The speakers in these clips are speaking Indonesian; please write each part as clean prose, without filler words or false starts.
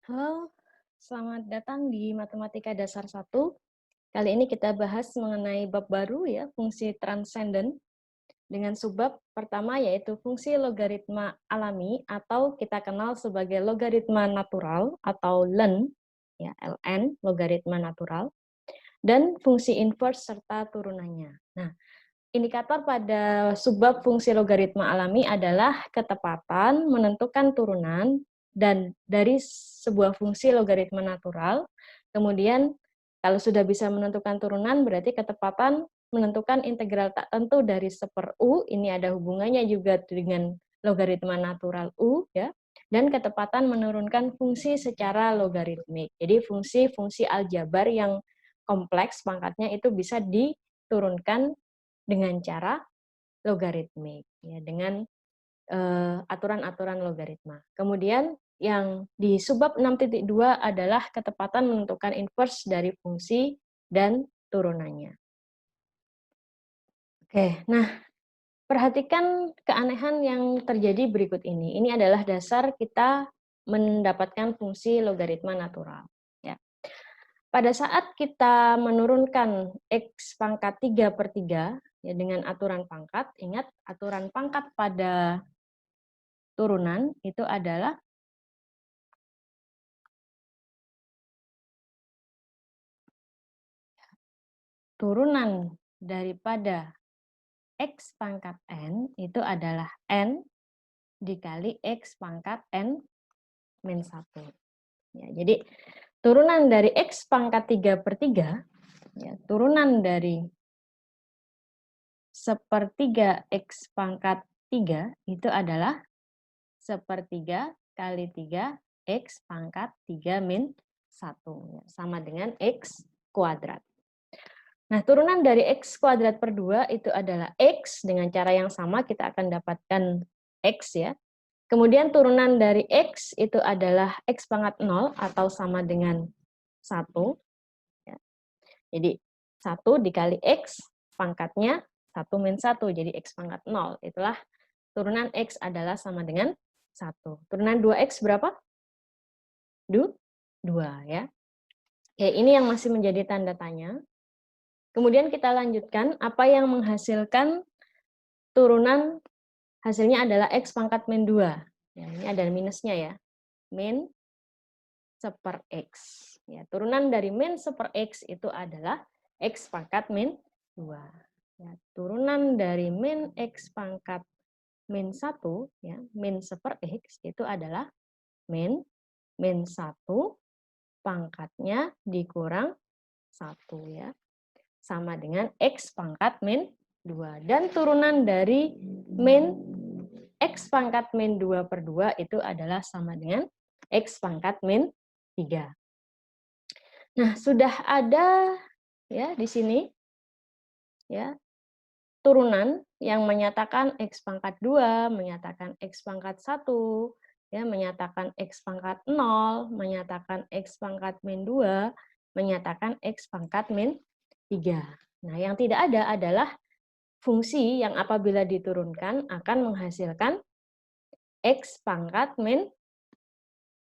Halo, selamat datang di Matematika Dasar 1. Kali ini kita bahas mengenai bab baru ya, fungsi transenden dengan subbab pertama yaitu fungsi logaritma alami atau kita kenal sebagai logaritma natural atau ln, ya ln, logaritma natural, dan fungsi inverse serta turunannya. Nah, indikator pada subbab fungsi logaritma alami adalah ketepatan menentukan turunan dan dari sebuah fungsi logaritma natural. Kemudian kalau sudah bisa menentukan turunan berarti ketepatan menentukan integral tak tentu dari 1/u, ini ada hubungannya juga dengan logaritma natural u ya. Dan ketepatan menurunkan fungsi secara logaritmik. Jadi fungsi-fungsi aljabar yang kompleks pangkatnya itu bisa diturunkan dengan cara logaritmik, ya, dengan aturan-aturan logaritma. Kemudian yang di subbab 6.2 adalah ketepatan menentukan inverse dari fungsi dan turunannya. Oke, nah perhatikan keanehan yang terjadi berikut ini. Ini adalah dasar kita mendapatkan fungsi logaritma natural. Ya. Pada saat kita menurunkan X pangkat 3/3 ya, dengan aturan pangkat, ingat aturan pangkat pada turunan itu adalah turunan daripada X pangkat N itu adalah N dikali X pangkat N min 1. Ya, jadi turunan dari X pangkat 3/3, ya, turunan dari 1/3 X pangkat 3 itu adalah 1/3 kali 3 X pangkat 3 min 1. Ya, sama dengan X kuadrat. Nah, turunan dari X kuadrat per 2 itu adalah X, dengan cara yang sama kita akan dapatkan X ya. Kemudian turunan dari X itu adalah X pangkat 0 atau sama dengan 1. Ya. Jadi 1 dikali X pangkatnya 1 min 1, jadi X pangkat 0. Itulah turunan X adalah sama dengan 1. Turunan 2X berapa? 2 ya. Oke, ini yang masih menjadi tanda tanya. Kemudian kita lanjutkan, apa yang menghasilkan turunan hasilnya adalah X pangkat min 2. Ya, ini ada minusnya ya. Min 1/X. Ya, turunan dari min 1/X itu adalah X pangkat min 2. Ya, turunan dari min X pangkat min 1, ya, min 1/X itu adalah min 1 pangkatnya dikurang 1 ya. Sama dengan X pangkat min 2. Dan turunan dari min X pangkat min 2/2 itu adalah sama dengan X pangkat min 3. Nah, sudah ada ya di sini ya turunan yang menyatakan X pangkat 2, menyatakan X pangkat 1, ya, menyatakan X pangkat 0, menyatakan X pangkat min 2, menyatakan X pangkat min 3. Nah, yang tidak ada adalah fungsi yang apabila diturunkan akan menghasilkan X pangkat min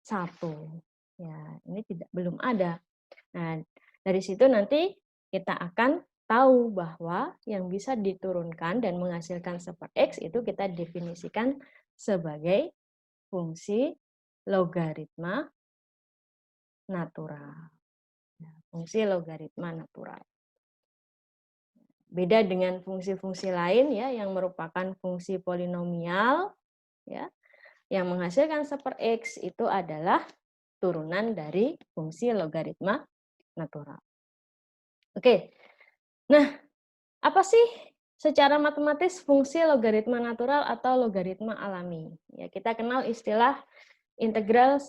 1. Ya, ini belum ada. Nah, dari situ nanti kita akan tahu bahwa yang bisa diturunkan dan menghasilkan 1/X itu kita definisikan sebagai fungsi logaritma natural. Ya, fungsi logaritma natural. Beda dengan fungsi-fungsi lain ya yang merupakan fungsi polinomial ya, yang menghasilkan 1/X itu adalah turunan dari fungsi logaritma natural. Oke. Nah, apa sih secara matematis fungsi logaritma natural atau logaritma alami? Ya, kita kenal istilah integral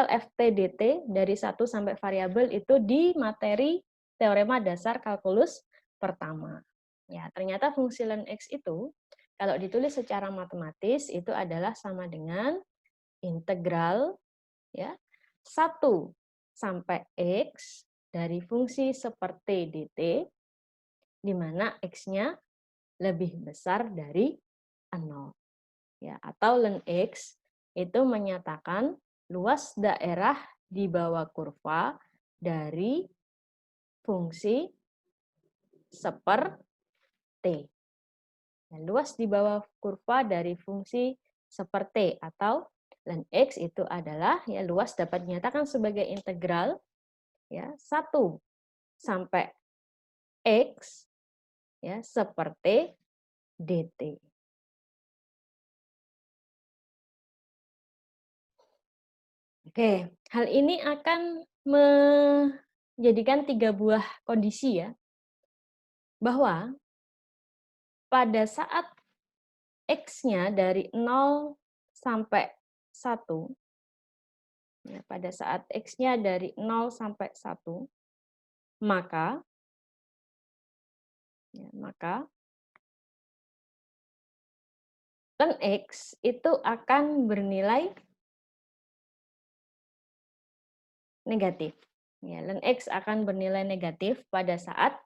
ft dt dari 1 sampai variabel itu di materi teorema dasar kalkulus pertama. Ya, ternyata fungsi ln x itu kalau ditulis secara matematis itu adalah sama dengan integral ya 1 sampai x dari fungsi seperti dt di mana x-nya lebih besar dari 0. Ya, atau ln x itu menyatakan luas daerah di bawah kurva dari fungsi seper T. Nah, luas di bawah kurva dari fungsi seper T atau ln X itu adalah ya luas dapat dinyatakan sebagai integral ya 1 sampai X ya seper T dt. Oke, hal ini akan menjadikan 3 buah kondisi ya, bahwa pada saat X-nya dari 0 sampai 1, ya, pada saat X-nya dari 0 sampai 1, maka ln X itu akan bernilai negatif. Ya, ln X akan bernilai negatif pada saat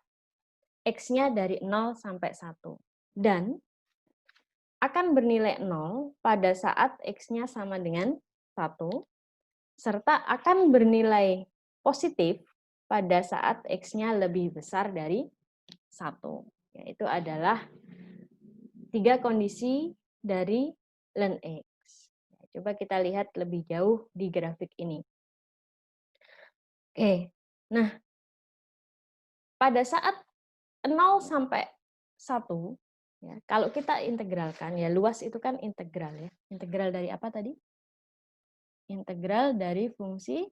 X-nya dari 0 sampai 1. Dan akan bernilai 0 pada saat X-nya sama dengan 1, serta akan bernilai positif pada saat X-nya lebih besar dari 1. Yaitu adalah 3 kondisi dari ln X. Coba kita lihat lebih jauh di grafik ini. Oke, nah pada saat 0 sampai 1, ya, kalau kita integralkan, ya luas itu kan integral ya. Integral dari apa tadi? Integral dari fungsi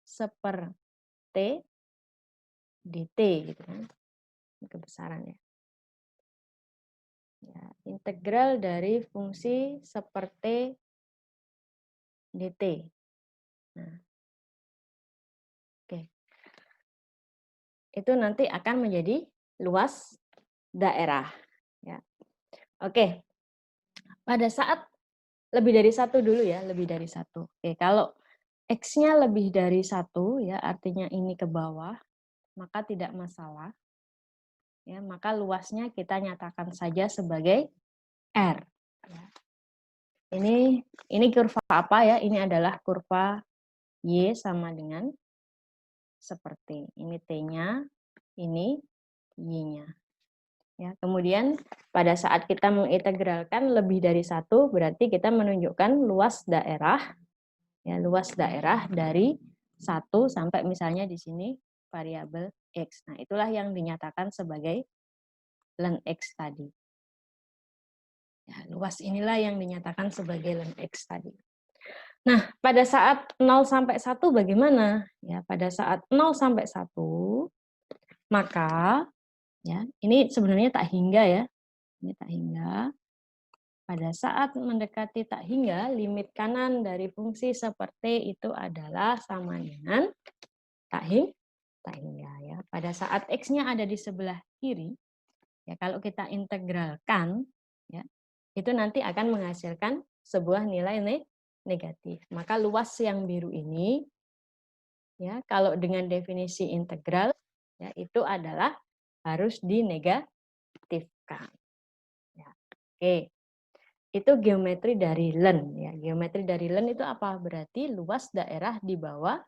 seper T dt gitu kan. Kebesaran ya. Ya, integral dari fungsi seper T dt. Nah, oke. Itu nanti akan menjadi luas daerah. Ya. Oke. Pada saat lebih dari 1 dulu ya, lebih dari 1. Oke, kalau X-nya lebih dari 1, ya, artinya ini ke bawah, maka tidak masalah. Ya, maka luasnya kita nyatakan saja sebagai R. Ya. Ini kurva apa ya? Ini adalah kurva Y sama dengan seperti ini T-nya, ini Y-nya. Ya, kemudian pada saat kita mengintegralkan lebih dari 1, berarti kita menunjukkan luas daerah, ya, luas daerah dari 1 sampai misalnya di sini variabel X. Nah, itulah yang dinyatakan sebagai ln X tadi. Ya, luas inilah yang dinyatakan sebagai ln X tadi. Nah, pada saat 0 sampai 1 bagaimana? Ya, pada saat 0 sampai 1, maka ya, ini sebenarnya tak hingga ya. Ini tak hingga. Pada saat mendekati tak hingga, limit kanan dari fungsi seperti itu adalah sama dengan tak hingga ya. Pada saat X-nya ada di sebelah kiri, ya kalau kita integralkan, ya, itu nanti akan menghasilkan sebuah nilai negatif. Maka luas yang biru ini, ya kalau dengan definisi integral, ya itu adalah harus dinegatifkan. Ya. Oke, itu geometri dari ln. Ya, geometri dari ln itu apa? Berarti luas daerah di bawah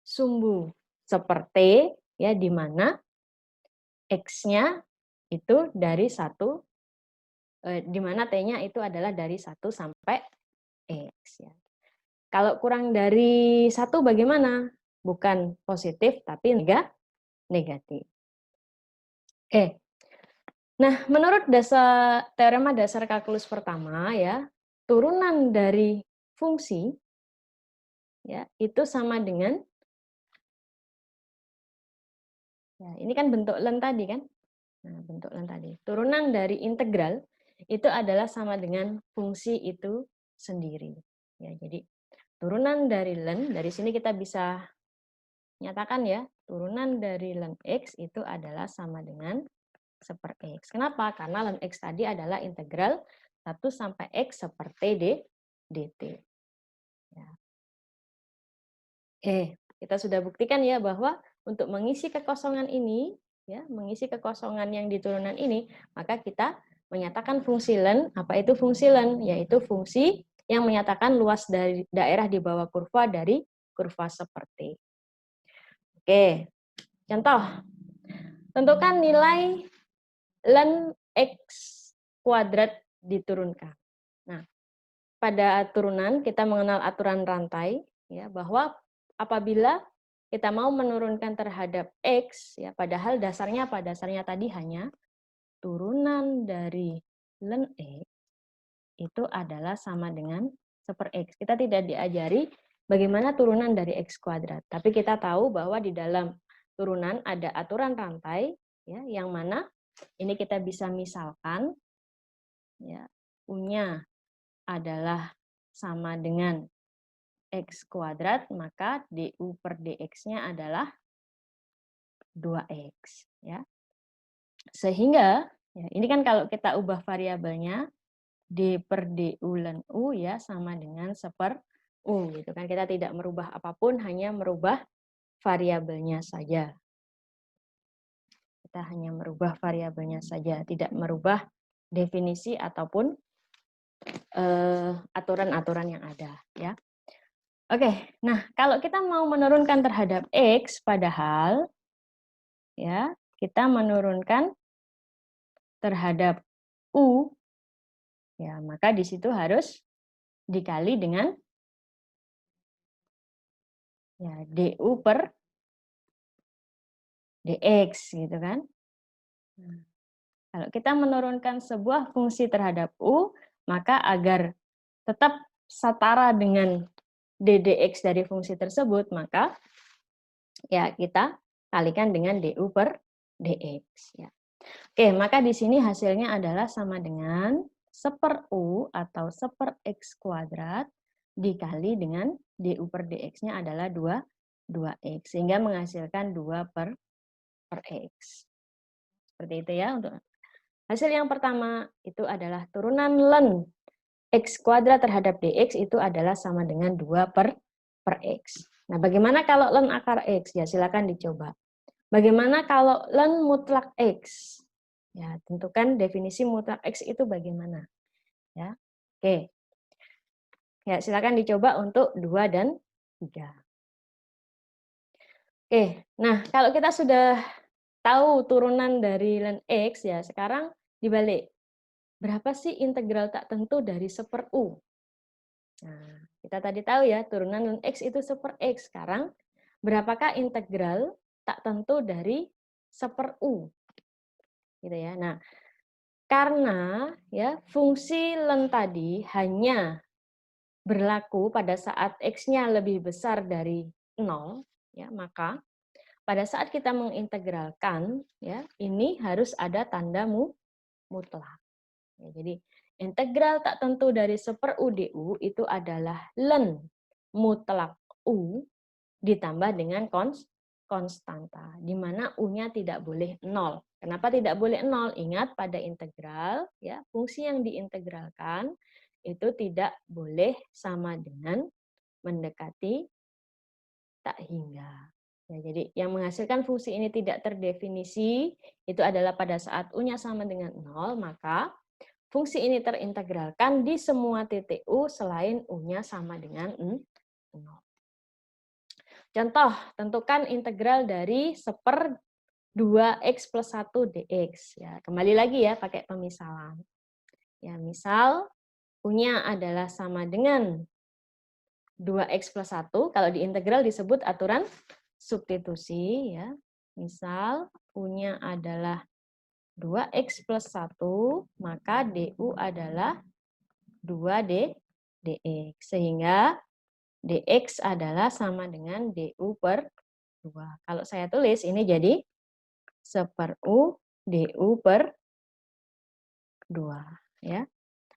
sumbu seperti ya di mana X-nya itu dari 1, di mana T-nya itu adalah dari 1 sampai X. Ya. Kalau kurang dari 1 bagaimana? Bukan positif, tapi negatif. Oke. Nah, menurut teorema dasar kalkulus pertama, ya, turunan dari fungsi ya itu sama dengan, ya, ini kan bentuk ln tadi kan? Nah, bentuk ln tadi. Turunan dari integral itu adalah sama dengan fungsi itu sendiri. Ya, jadi turunan dari ln, dari sini kita bisa nyatakan ya, turunan dari ln X itu adalah sama dengan seper X. Kenapa? Karena ln X tadi adalah integral 1 sampai X seperti dt. Ya. Oke, kita sudah buktikan ya bahwa untuk mengisi kekosongan ini, ya, mengisi kekosongan yang di turunan ini, maka kita menyatakan fungsi ln. Apa itu fungsi ln? Yaitu fungsi yang menyatakan luas dari daerah di bawah kurva dari kurva seperti. Oke, contoh. Tentukan nilai ln X kuadrat diturunkan. Nah, pada turunan kita mengenal aturan rantai, ya, bahwa apabila kita mau menurunkan terhadap X, ya, padahal dasarnya apa? Dasarnya tadi hanya turunan dari ln X itu adalah sama dengan 1/X. Kita tidak diajari bagaimana turunan dari X kuadrat, tapi kita tahu bahwa di dalam turunan ada aturan rantai, ya, yang mana ini kita bisa misalkan, ya, U-nya adalah sama dengan X kuadrat, maka DU per DX-nya adalah 2X. Ya. Sehingga, ya, ini kan kalau kita ubah variabelnya, D per DU ln U ya sama dengan 1/U. Gitu kan. Kita tidak merubah apapun, hanya merubah variabelnya saja. Kita hanya merubah variabelnya saja, tidak merubah definisi ataupun aturan-aturan yang ada. Ya. Oke, nah kalau kita mau menurunkan terhadap X, padahal ya kita menurunkan terhadap U, ya maka di situ harus dikali dengan ya DU per DX, gitu kan. Nah, kalau kita menurunkan sebuah fungsi terhadap U, maka agar tetap setara dengan DDX dari fungsi tersebut, maka ya kita kalikan dengan DU per DX. Ya. Oke, maka di sini hasilnya adalah sama dengan 1/U atau 1/X kuadrat dikali dengan DU per DX-nya adalah 2X, sehingga menghasilkan 2/X. Seperti itu ya. Untuk hasil yang pertama itu adalah turunan ln X kuadrat terhadap DX itu adalah sama dengan 2/X. Nah, bagaimana kalau ln akar X? Ya, silakan dicoba. Bagaimana kalau ln mutlak X? Ya, tentukan definisi mutlak X itu bagaimana. Ya. Oke. Ya, silakan dicoba untuk 2 dan 3. Oke, nah kalau kita sudah tahu turunan dari ln X, ya sekarang dibalik. Berapa sih integral tak tentu dari 1/U? Nah, kita tadi tahu ya, turunan ln X itu 1/X. Sekarang, berapakah integral tak tentu dari 1/U? Gitu ya. Nah, karena ya fungsi ln tadi hanya berlaku pada saat X-nya lebih besar dari 0, ya, maka pada saat kita mengintegralkan, ya, ini harus ada tanda mutlak. Ya, jadi integral tak tentu dari 1/U du itu adalah ln mutlak U ditambah dengan konstanta, di mana U-nya tidak boleh 0. Kenapa tidak boleh 0? Ingat pada integral, ya, fungsi yang diintegralkan itu tidak boleh sama dengan mendekati tak hingga. Ya, jadi yang menghasilkan fungsi ini tidak terdefinisi itu adalah pada saat U-nya sama dengan 0, maka fungsi ini terintegralkan di semua titik U selain U-nya sama dengan 0. Contoh, tentukan integral dari 1/2X plus 1 dx. Ya, kembali lagi ya, pakai pemisalan. Ya, misal U-nya adalah sama dengan 2X plus 1, kalau diintegral disebut aturan substitusi. Ya. Misal U-nya adalah 2X plus 1, maka DU adalah 2D dx. Sehingga dx adalah sama dengan DU per 2. Kalau saya tulis ini jadi 1/U DU per 2. Ya.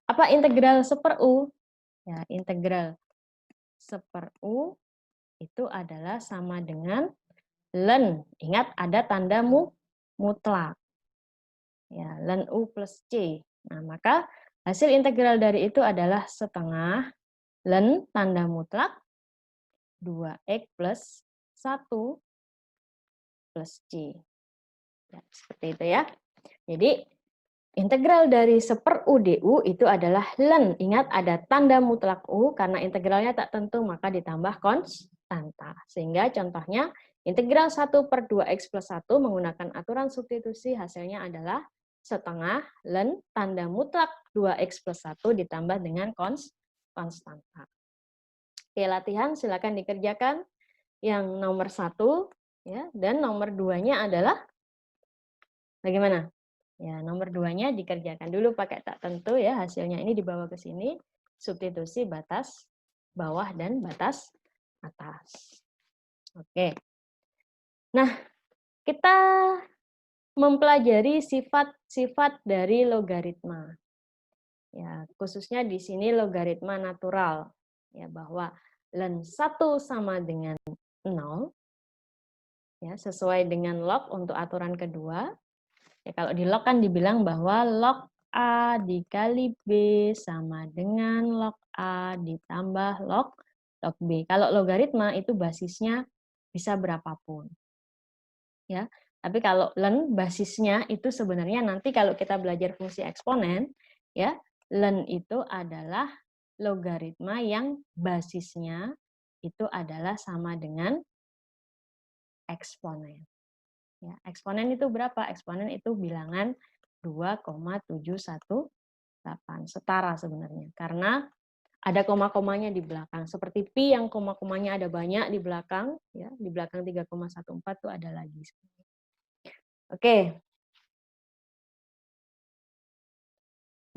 Apa integral 1/U? Ya, integral 1/U itu adalah sama dengan ln. Ingat ada tanda mutlak. Ya, ln U plus C. Nah, maka hasil integral dari itu adalah setengah ln tanda mutlak 2X plus 1 plus C. Ya, seperti itu ya. Jadi Integral dari 1/U DU itu adalah len. Ingat ada tanda mutlak U, karena integralnya tak tentu maka ditambah konstanta. Sehingga contohnya integral 1/2x plus 1 menggunakan aturan substitusi hasilnya adalah setengah len tanda mutlak 2x plus 1 ditambah dengan konstanta. Oke, latihan silakan dikerjakan. Yang nomor 1 ya, dan nomor 2-nya adalah bagaimana? Ya, nomor 2-nya dikerjakan dulu pakai tak tentu ya, hasilnya ini dibawa ke sini, substitusi batas bawah dan batas atas. Oke. Nah, kita mempelajari sifat-sifat dari logaritma. Ya, khususnya di sini logaritma natural. Ya, bahwa len 1 sama dengan 0 ya, sesuai dengan log untuk aturan kedua. Ya, kalau di log kan dibilang bahwa log A dikali B sama dengan log A ditambah log B. Kalau logaritma itu basisnya bisa berapapun. Ya. Tapi kalau len basisnya itu sebenarnya nanti kalau kita belajar fungsi eksponen, ya, len itu adalah logaritma yang basisnya itu adalah sama dengan eksponen. Ya, eksponen itu berapa? Eksponen itu bilangan 2,718. Setara sebenarnya. Karena ada koma-komanya di belakang. Seperti pi yang koma-komanya ada banyak di belakang. Ya, di belakang 3,14 itu ada lagi. Oke.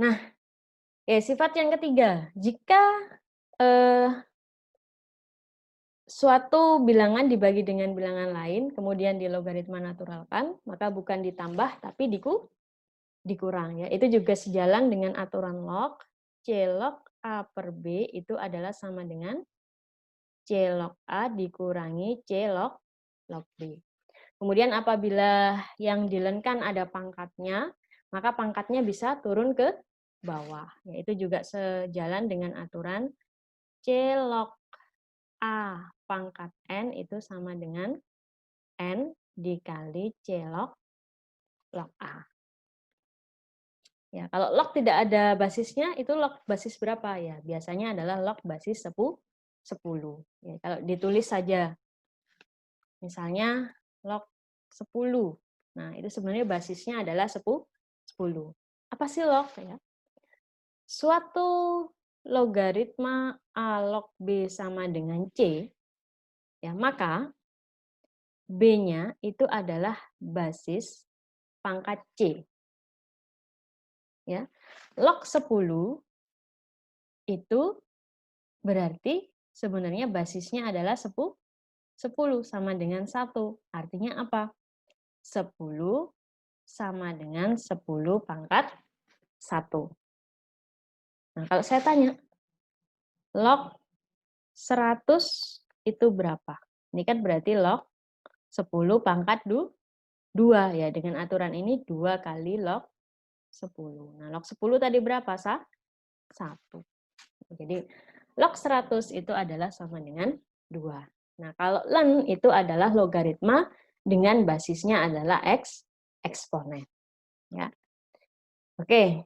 Nah, sifat yang ketiga. Jika suatu bilangan dibagi dengan bilangan lain, kemudian dilogaritma naturalkan, maka bukan ditambah, tapi dikurang ya. Itu juga sejalan dengan aturan log. C log A per B itu adalah sama dengan C log A dikurangi C log B. Kemudian apabila yang dilenkan ada pangkatnya, maka pangkatnya bisa turun ke bawah. Ya, itu juga sejalan dengan aturan C log A pangkat N itu sama dengan N dikali C log A. Ya, kalau log tidak ada basisnya, itu log basis berapa ya? Biasanya adalah log basis 10. Ya, kalau ditulis saja, misalnya log 10. Nah, itu sebenarnya basisnya adalah 10. Apa sih log? Ya? Suatu logaritma A log B sama dengan C, ya, maka B-nya itu adalah basis pangkat C. Ya. Log 10 itu berarti sebenarnya basisnya adalah 10 sama dengan 1. Artinya apa? 10 sama dengan 10 pangkat 1. Nah, kalau saya tanya, log 100 itu berapa? Ini kan berarti log 10 pangkat 2 ya. Dengan aturan ini 2 kali log 10. Nah, log 10 tadi berapa? 1. Jadi log 100 itu adalah sama dengan 2. Nah, kalau len itu adalah logaritma dengan basisnya adalah eksponen. Ya. Oke.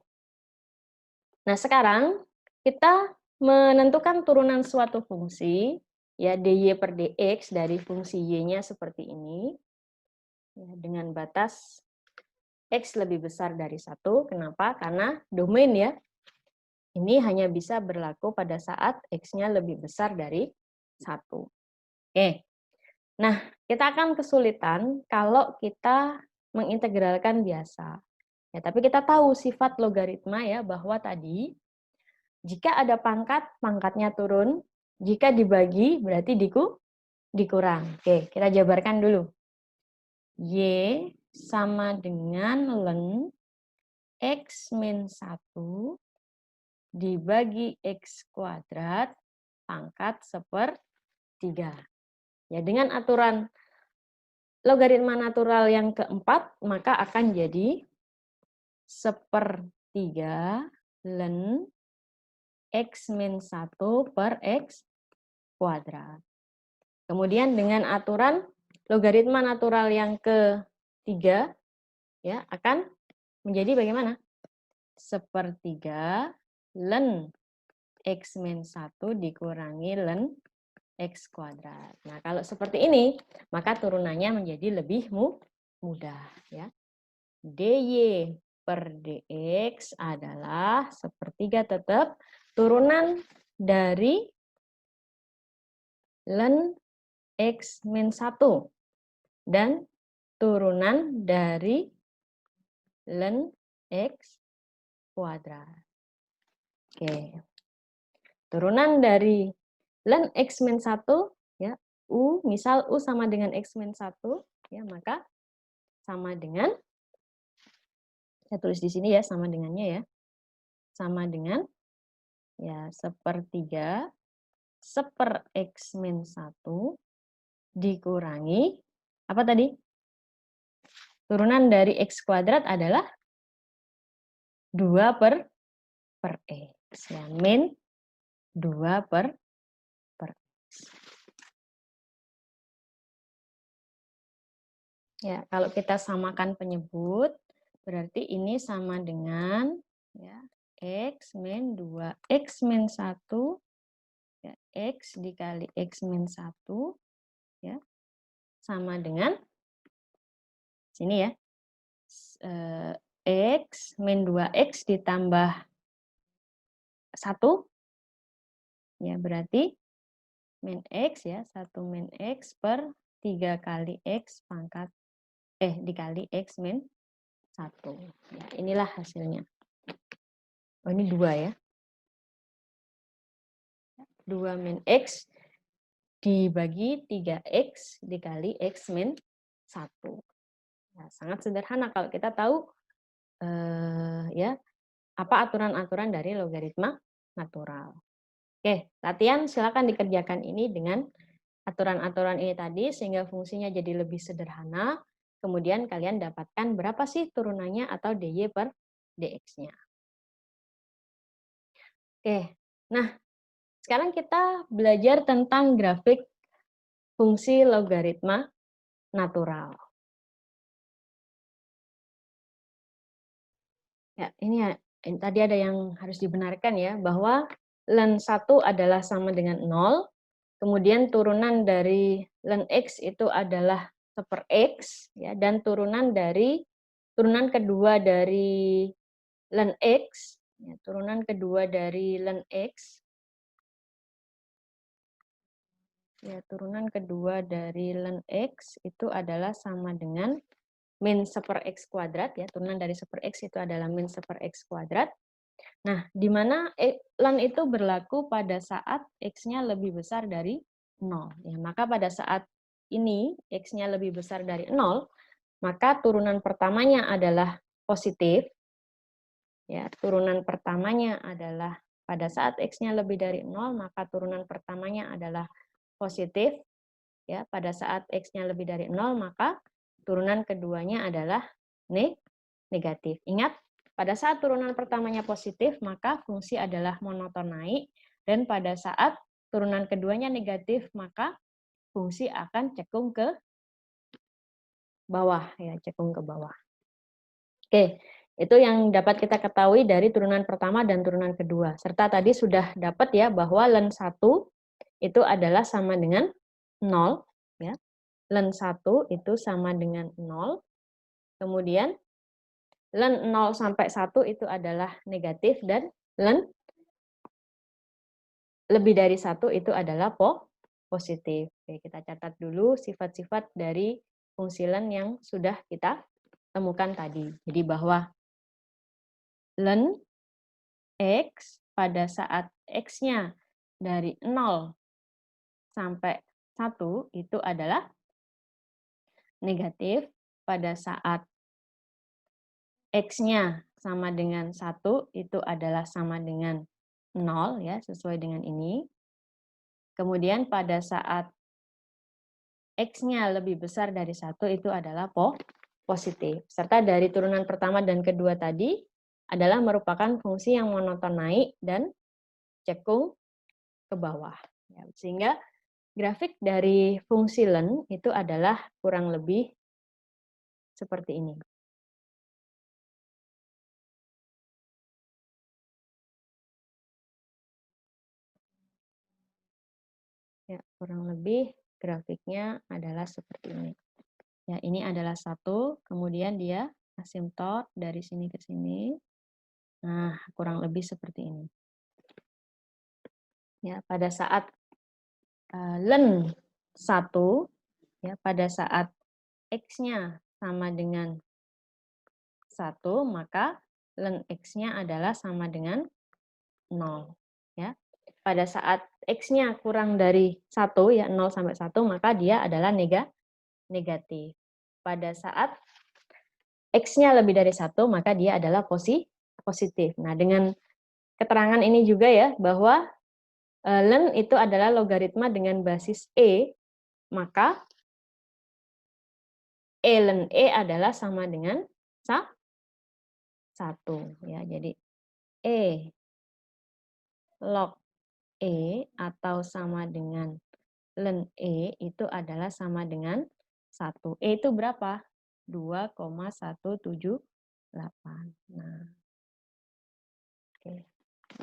Nah, sekarang kita menentukan turunan suatu fungsi, ya, dy per dx dari fungsi y-nya seperti ini, ya, dengan batas x lebih besar dari 1. Kenapa? Karena domain ya, ini hanya bisa berlaku pada saat x-nya lebih besar dari 1. Oke. Nah, kita akan kesulitan kalau kita mengintegralkan biasa. Ya, tapi kita tahu sifat logaritma ya, bahwa tadi jika ada pangkat, pangkatnya turun. Jika dibagi, berarti dikurang. Oke, kita jabarkan dulu. Y sama dengan len x min 1 dibagi x kuadrat pangkat 1/3. Ya, dengan aturan logaritma natural yang keempat, maka akan jadi 1/3 len x min 1 per x kuadrat. Kemudian dengan aturan logaritma natural yang ketiga, ya, akan menjadi bagaimana? sepertiga ln X min 1 dikurangi ln X kuadrat. Nah, kalau seperti ini, maka turunannya menjadi lebih mudah. Ya. dy per dx adalah sepertiga tetap turunan dari ln X min 1 dan turunan dari ln X kuadrat. Oke. Turunan dari ln X min 1, ya, misal U sama dengan X min 1, ya, maka sama dengan, saya tulis di sini ya, sama dengannya ya, sama dengan, ya, sepertiga seper X min 1 dikurangi, apa tadi? Turunan dari X kuadrat adalah 2 per X, ya, min 2 per X. Ya, kalau kita samakan penyebut, berarti ini sama dengan, ya, X min 2, X min 1, ya, X dikali X min 1, ya, sama dengan, sini ya, X min 2X ditambah 1, ya, berarti min X, ya, 1 min X per 3 kali X pangkat, dikali X min 1. Ya, inilah hasilnya. Oh, ini 2 ya. 2 min X dibagi 3X dikali X min 1. Nah, sangat sederhana kalau kita tahu ya, apa aturan-aturan dari logaritma natural. Oke, latihan silakan dikerjakan ini dengan aturan-aturan ini tadi sehingga fungsinya jadi lebih sederhana. Kemudian kalian dapatkan berapa sih turunannya atau dy per dx-nya. Oke, nah sekarang kita belajar tentang grafik fungsi logaritma natural. Ya, ini ya, tadi ada yang harus dibenarkan ya, bahwa ln 1 adalah sama dengan 0, kemudian turunan dari ln X itu adalah seper X, ya, dan turunan kedua dari ln X, ya, turunan kedua dari ln X, ya, turunan kedua dari ln X itu adalah sama dengan min seper X kuadrat, ya, turunan dari seper X itu adalah min seper X kuadrat. Nah, di mana ln itu berlaku pada saat X-nya lebih besar dari 0. Ya, maka pada saat ini X-nya lebih besar dari 0, maka turunan pertamanya adalah positif. Ya, turunan pertamanya adalah pada saat X-nya lebih dari 0, maka turunan pertamanya adalah positif. Ya, pada saat X-nya lebih dari 0, maka turunan keduanya adalah negatif. Ingat, pada saat turunan pertamanya positif, maka fungsi adalah monoton naik, dan pada saat turunan keduanya negatif, maka fungsi akan cekung ke bawah, ya, cekung ke bawah. Oke, itu yang dapat kita ketahui dari turunan pertama dan turunan kedua. Serta tadi sudah dapat ya bahwa ln 1 itu adalah sama dengan 0, ya. Ln 1 itu sama dengan 0. Kemudian ln 0 sampai 1 itu adalah negatif, dan ln lebih dari 1 itu adalah positif. Oke, kita catat dulu sifat-sifat dari fungsi ln yang sudah kita temukan tadi. Jadi bahwa ln X pada saat X-nya dari 0 sampai 1 itu adalah negatif, pada saat X-nya sama dengan 1 itu adalah sama dengan 0, ya, sesuai dengan ini. Kemudian pada saat X-nya lebih besar dari 1 itu adalah positif. Serta dari turunan pertama dan kedua tadi adalah merupakan fungsi yang monoton naik dan cekung ke bawah. Ya, sehingga grafik dari fungsi ln itu adalah kurang lebih seperti ini. Ya, kurang lebih grafiknya adalah seperti ini. Ya, ini adalah 1, kemudian dia asimtot dari sini ke sini. Nah, kurang lebih seperti ini. Ya, pada saat len 1, ya, pada saat X-nya sama dengan 1, maka len X-nya adalah sama dengan 0. Ya. Pada saat X-nya kurang dari 1, ya 0 sampai 1, maka dia adalah negatif. Pada saat X-nya lebih dari 1, maka dia adalah positif. Nah, dengan keterangan ini juga ya, bahwa len itu adalah logaritma dengan basis E, maka E len E adalah sama dengan 1. Ya, jadi E log E atau sama dengan len E itu adalah sama dengan 1. E itu berapa? 2,178. Nah, oke.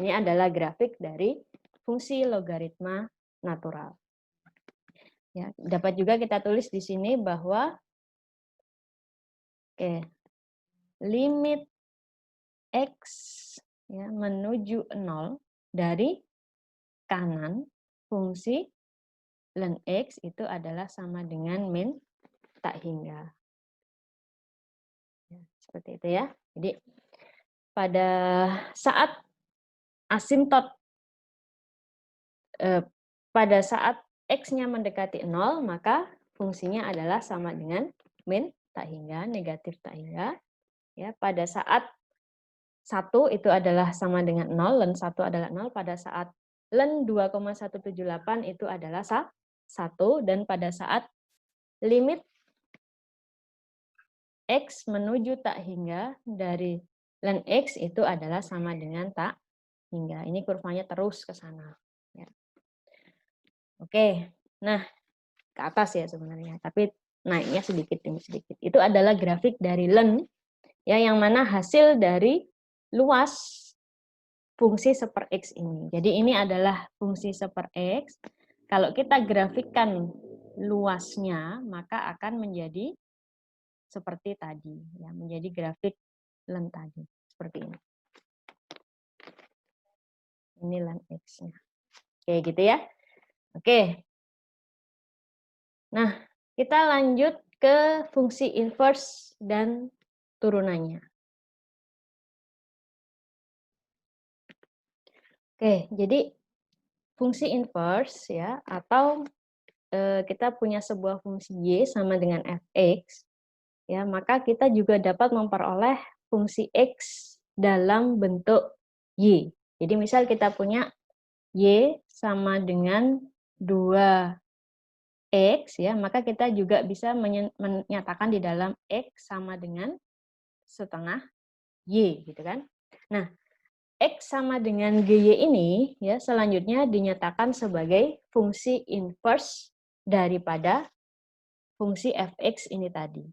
Ini adalah grafik dari fungsi logaritma natural. Ya, dapat juga kita tulis di sini bahwa limit X ya, menuju 0 dari kanan fungsi len X itu adalah sama dengan min tak hingga. Ya, seperti itu ya. Jadi pada saat asimtot pada saat X-nya mendekati 0, maka fungsinya adalah sama dengan min tak hingga, negatif tak hingga. Ya, pada saat 1 itu adalah sama dengan 0, len 1 adalah 0, pada saat len 2,178 itu adalah 1, dan pada saat limit X menuju tak hingga dari len X itu adalah sama dengan tak hingga. Ini kurvanya terus ke sana. Ya. Oke, nah ke atas ya sebenarnya, tapi naiknya sedikit demi sedikit. Itu adalah grafik dari len, ya, yang mana hasil dari luas fungsi seper X ini. Jadi ini adalah fungsi seper X. Kalau kita grafikkan luasnya, maka akan menjadi seperti tadi, ya, menjadi grafik len tadi, seperti ini. Ini len X-nya. Oke, gitu ya. Oke. Nah, kita lanjut ke fungsi inverse dan turunannya. Oke, jadi fungsi inverse ya, atau kita punya sebuah fungsi y sama dengan fx, ya, maka kita juga dapat memperoleh fungsi x dalam bentuk y. Jadi misal kita punya y sama dengan 2x, ya, maka kita juga bisa menyatakan di dalam x sama dengan setengah y, gitu kan. Nah, X sama dengan GY ini ya selanjutnya dinyatakan sebagai fungsi inverse daripada fungsi fx ini tadi.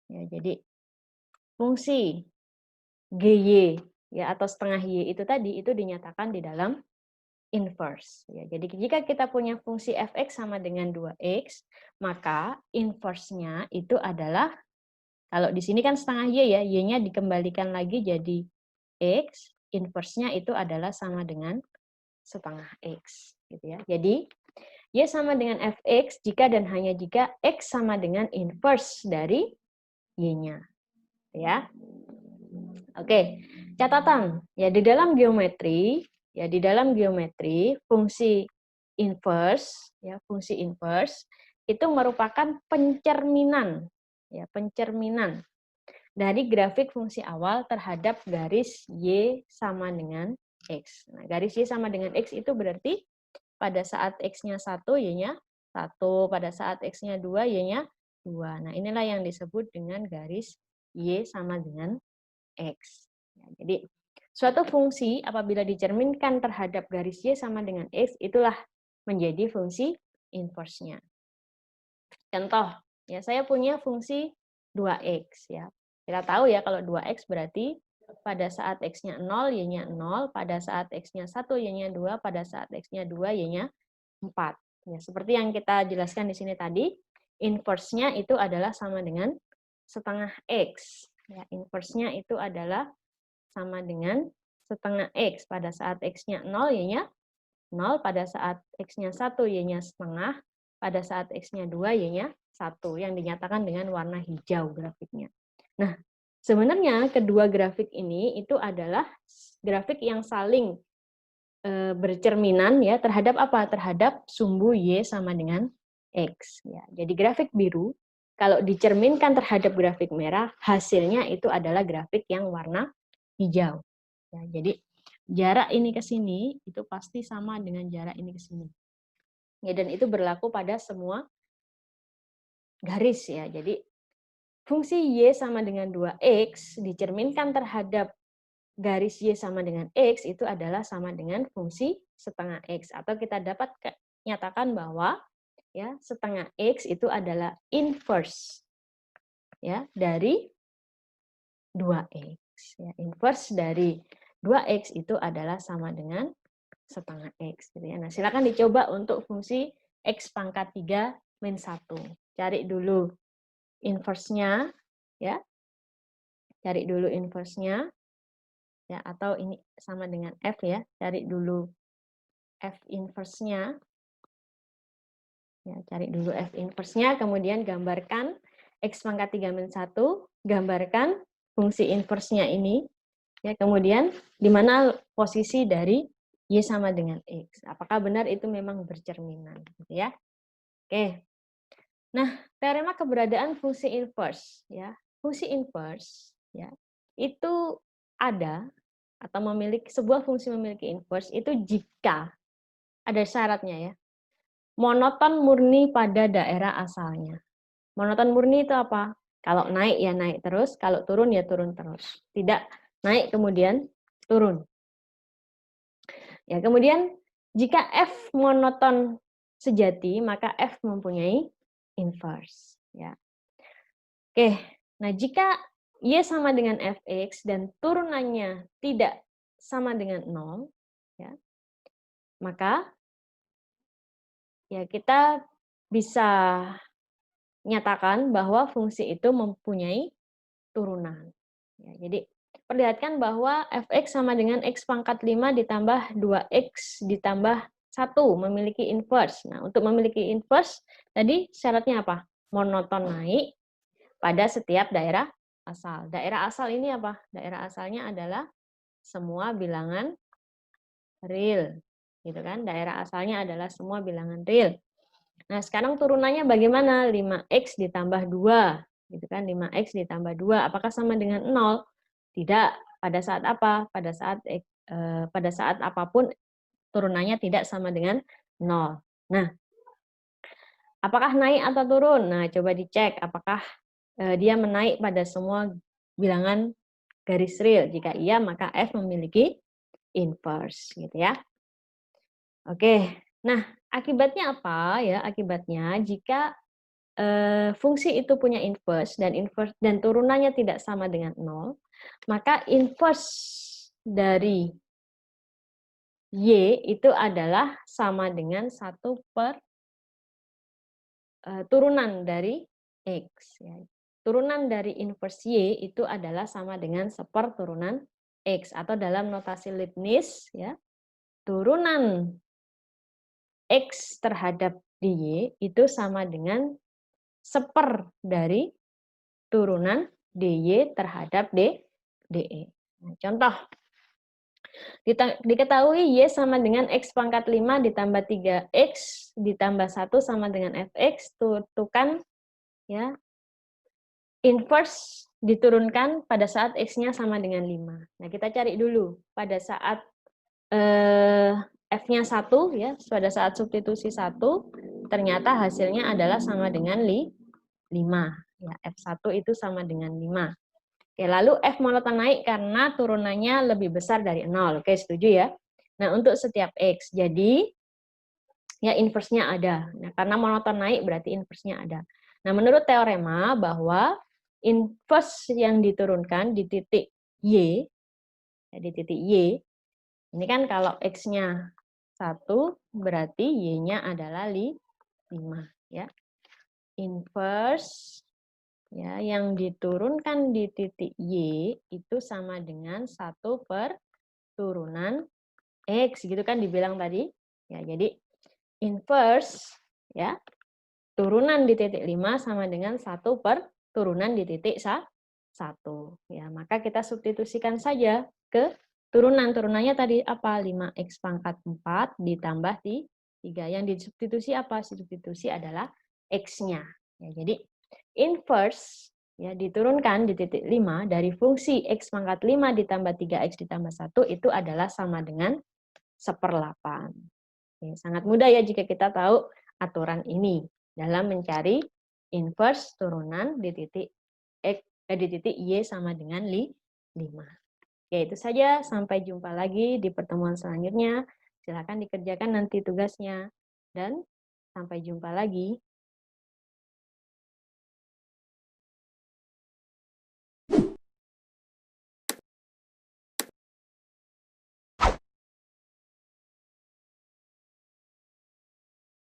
Ya, jadi fungsi GY ya atau setengah Y itu tadi itu dinyatakan di dalam inverse. Ya, jadi jika kita punya fungsi fx sama dengan 2x, maka inverse-nya itu adalah, kalau di sini kan setengah Y ya, Y-nya dikembalikan lagi jadi X, inverse-nya itu adalah sama dengan setengah X. Gitu ya. Jadi, Y sama dengan Fx jika dan hanya jika X sama dengan inverse dari Y-nya. Ya. Oke, catatan. Ya, di dalam geometri, fungsi inverse, ya, fungsi inverse itu merupakan pencerminan, ya, pencerminan dari grafik fungsi awal terhadap garis Y sama dengan X. Nah, garis Y sama dengan X itu berarti pada saat X-nya 1, Y-nya 1. Pada saat X-nya 2, Y-nya 2. Nah, inilah yang disebut dengan garis Y sama dengan X. Ya, jadi, suatu fungsi apabila dicerminkan terhadap garis Y sama dengan X, itulah menjadi fungsi inverse-nya. Contoh, ya, saya punya fungsi 2x, ya. Kita tahu ya kalau 2x berarti pada saat x-nya 0, y-nya 0, pada saat x-nya 1, y-nya 2, pada saat x-nya 2, y-nya 4. Ya, seperti yang kita jelaskan di sini tadi, inverse-nya itu adalah sama dengan setengah X. Ya, inverse-nya itu adalah sama dengan setengah X. Pada saat X-nya 0, Y-nya 0. Pada saat X-nya 1, Y-nya setengah. Pada saat X-nya 2, Y-nya 1. Yang dinyatakan dengan warna hijau grafiknya. Nah, sebenarnya kedua grafik ini itu adalah grafik yang saling bercerminan ya terhadap apa? Terhadap sumbu Y sama dengan X. Ya. Jadi grafik biru, kalau dicerminkan terhadap grafik merah, hasilnya itu adalah grafik yang warna hijau. Ya, jadi jarak ini ke sini itu pasti sama dengan jarak ini ke sini. Ya, dan itu berlaku pada semua garis ya. Jadi fungsi Y sama dengan 2X dicerminkan terhadap garis Y sama dengan X itu adalah sama dengan fungsi setengah X. Atau kita dapat nyatakan bahwa ya setengah X itu adalah inverse ya dari 2X. Ya, inverse dari 2X itu adalah sama dengan setengah X. Gitu ya. Nah, silakan dicoba untuk fungsi X pangkat 3 min 1. Cari dulu inverse-nya ya. Cari dulu inverse-nya. Ya, atau ini sama dengan F ya, cari dulu F inverse-nya. Ya, cari dulu F inverse-nya, kemudian gambarkan X pangkat 3 min 1, gambarkan fungsi inverse-nya ini, ya, kemudian di mana posisi dari Y sama dengan X. Apakah benar itu memang bercerminan, gitu ya. Oke. Nah, teorema keberadaan fungsi inverse, ya. Fungsi inverse, ya, itu ada atau memiliki sebuah fungsi memiliki inverse itu jika ada syaratnya ya. Monoton murni pada daerah asalnya. Monoton murni itu apa? Kalau naik ya naik terus, kalau turun ya turun terus. Tidak naik kemudian turun. Ya, kemudian jika F monoton sejati, maka F mempunyai inverse, ya. Oke. Nah, jika Y sama dengan Fx dan turunannya tidak sama dengan 0, ya, maka ya kita bisa nyatakan bahwa fungsi itu mempunyai turunan. Ya, jadi perlihatkan bahwa Fx sama dengan X pangkat 5 ditambah 2X ditambah 1 memiliki inverse. Nah, untuk memiliki inverse tadi syaratnya apa? Monoton naik pada setiap daerah asal. Daerah asal ini apa? Daerah asalnya adalah semua bilangan real. Gitu kan? Daerah asalnya adalah semua bilangan real. Nah, sekarang turunannya bagaimana? 5X ditambah 2. Gitu kan? 5X ditambah 2. Apakah sama dengan 0? Tidak. Pada saat apa? Pada saat apapun turunannya tidak sama dengan 0. Nah, apakah naik atau turun? Nah, coba dicek apakah dia menaik pada semua bilangan garis real. Jika iya, maka F memiliki inverse, gitu ya. Oke. Nah, akibatnya apa ya? Akibatnya jika fungsi itu punya inverse dan turunannya tidak sama dengan 0, maka inverse dari Y itu adalah sama dengan 1 per turunan dari X. Ya. Turunan dari inverse Y itu adalah sama dengan 1 per turunan X. Atau dalam notasi Leibniz, ya, turunan X terhadap DY itu sama dengan 1/4 dari turunan DY terhadap DE. Nah, contoh, diketahui Y sama dengan X pangkat 5 ditambah 3X ditambah 1 sama dengan Fx, tentukan ya, inverse diturunkan pada saat X-nya sama dengan 5. Nah, kita cari dulu pada saat F-nya 1, ya, pada saat substitusi 1, ternyata hasilnya adalah sama dengan 5. Ya, F1 itu sama dengan 5. Oke, lalu F monoton naik karena turunannya lebih besar dari 0. Oke, setuju ya? Nah, untuk setiap X. Jadi, ya inverse-nya ada. Nah, karena monoton naik berarti inverse-nya ada. Nah, menurut teorema bahwa inverse yang diturunkan di titik Y, ya, di titik Y, ini kan kalau X-nya 1 berarti Y-nya adalah 5 ya. Inverse ya yang diturunkan di titik Y itu sama dengan 1 per turunan X gitu kan dibilang tadi. Ya, jadi inverse ya turunan di titik 5 sama dengan 1 per turunan di titik 1. Ya, maka kita substitusikan saja ke turunan. Turunannya tadi apa? 5x pangkat 4 ditambah 3. Yang disubstitusi apa? Substitusi adalah x-nya. Ya, jadi inverse ya diturunkan di titik 5 dari fungsi x pangkat 5 ditambah 3x ditambah 1 itu adalah sama dengan 1/8. Oke, sangat mudah ya jika kita tahu aturan ini dalam mencari inverse turunan di titik di titik Y sama dengan 5. Ya, itu saja. Sampai jumpa lagi di pertemuan selanjutnya. Silakan dikerjakan nanti tugasnya. Dan sampai jumpa lagi.